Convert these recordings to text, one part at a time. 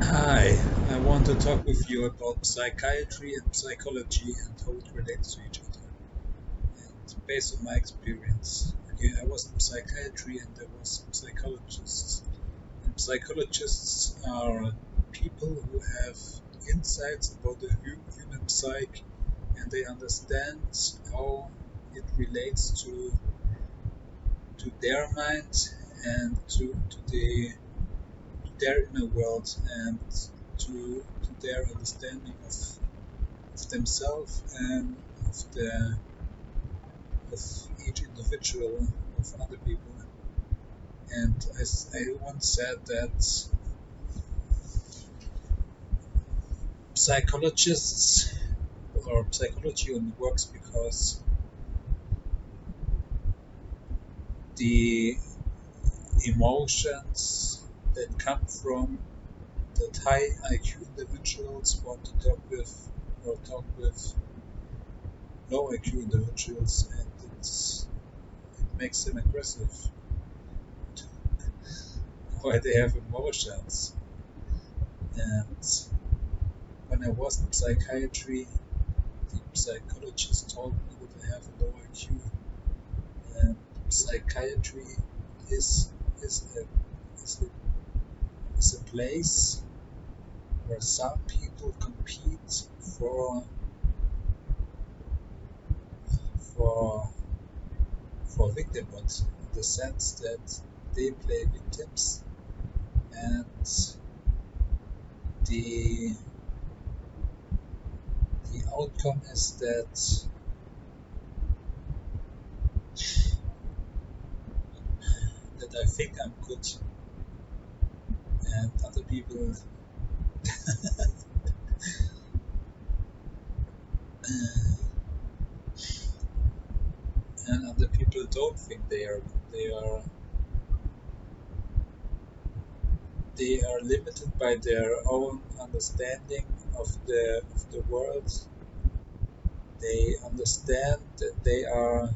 Hi, I want to talk with you about psychiatry and psychology and how it relates to each other. And based on my experience, okay, I was in psychiatry and there was psychologists. And psychologists are people who have insights about the human psyche and they understand how it relates to their mind and to their inner world and to their understanding of themselves and of each individual of other people. And as I once said that psychologists or psychology only works because the emotions that come from that high IQ individuals want to talk with low IQ individuals, and it makes them aggressive. Why they have emotions. And when I was in psychiatry, the psychologist told me that I have a low IQ. And psychiatry is is a is a, is a place where some people compete for for victimhood in the sense that they play victims and the the outcome is that I think I'm good and other people and other people don't think they are they are limited by their own understanding of the world. They understand that they are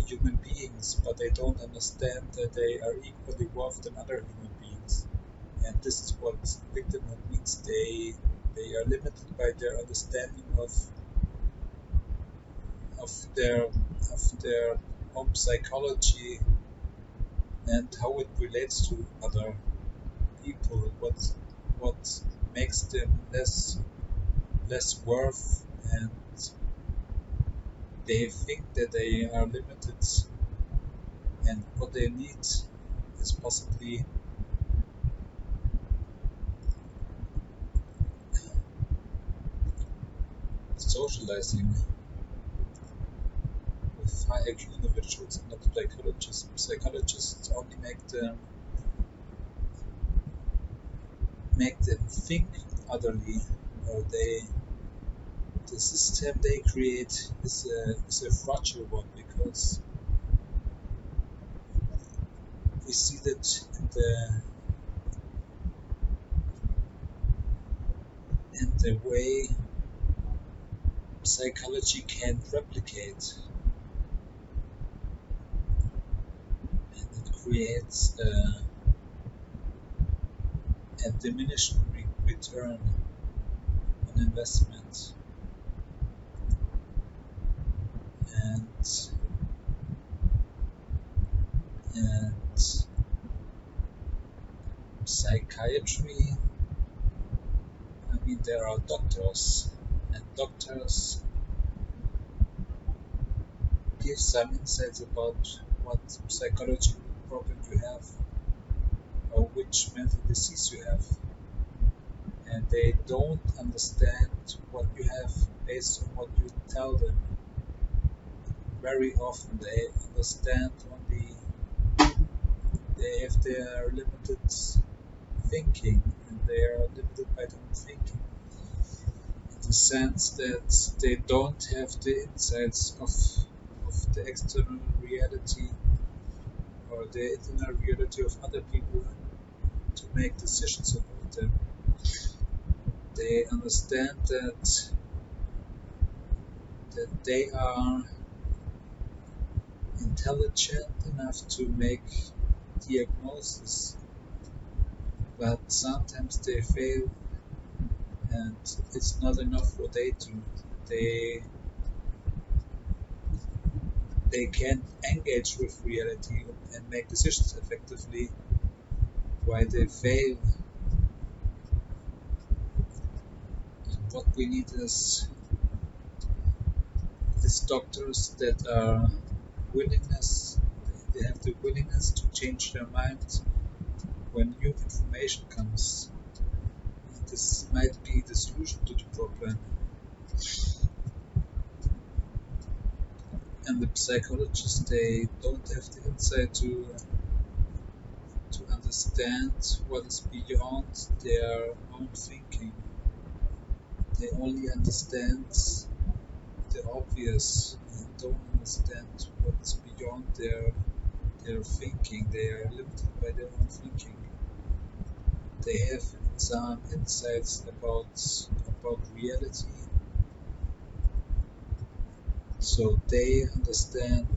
human beings, but they don't understand that they are equally worth than other human beings. And this is what victimhood means. They are limited by their understanding of their own psychology and how it relates to other people. What makes them less worth, and they think that they are limited, and what they need is possibly socializing with high IQ individuals and not psychologists. Psychologists only make them think otherly, or the system they create is a fragile one because we see that in the way psychology can replicate, and it creates a diminished return on investment. And and psychiatry, I mean, there are doctors, and doctors give some insights about what psychological problem you have or which mental disease you have, and they don't understand what you have based on what you tell them. Very often they understand only they have their limited thinking, and they are limited by their own thinking in the sense that they don't have the insights of the external reality or the internal reality of other people to make decisions about them. They understand that they are intelligent enough to make diagnosis, but sometimes they fail, and it's not enough what they do. They they can't engage with reality and make decisions effectively while they fail. What we need is doctors that are willingness they have the willingness to change their mind when new information comes. This might be the solution to the problem. And the psychologists, they don't have the insight to understand what is beyond their own thinking. They only understand the obvious and don't understand what is beyond their thinking. They are limited by their own thinking. They have some insights about reality, so they understand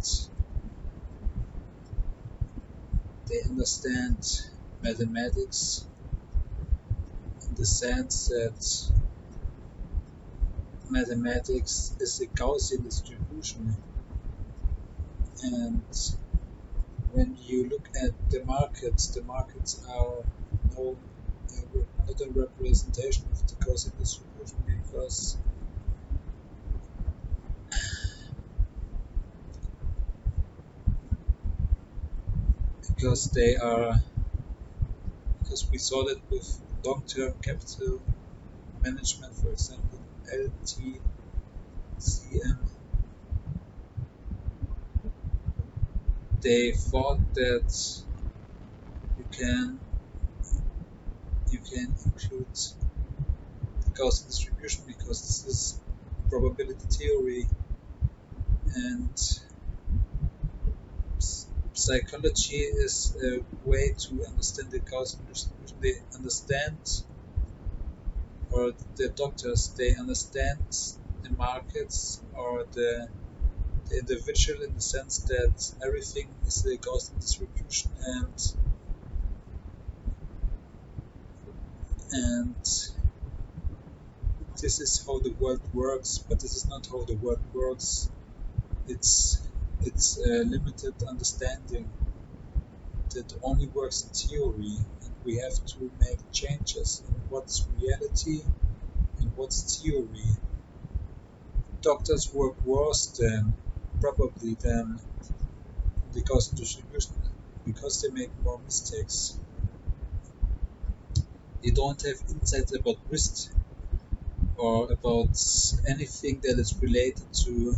mathematics in the sense that mathematics is a Gaussian distribution, and when you look at the markets are no not a representation of the Gaussian distribution because they are because we saw that with long-term capital management, for example, LTCM, they thought that you can you can include the Gaussian distribution because this is probability theory, and psychology is a way to understand the Gaussian distribution. They understand, or the doctors, they understand the markets or the individual in the sense that everything is a Gaussian distribution, and this is how the world works, but this is not how the world works. It's a limited understanding that only works in theory, and we have to make changes in what's reality and what's theory. Doctors work worse probably than the Gaussian distribution because they make more mistakes. They don't have insights about risk or about anything that is related to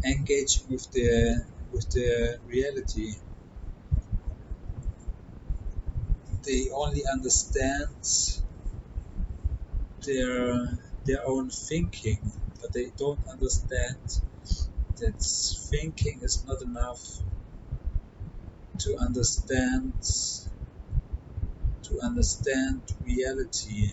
engaging with the reality. They only understand their their own thinking, but they don't understand that thinking is not enough to understand reality.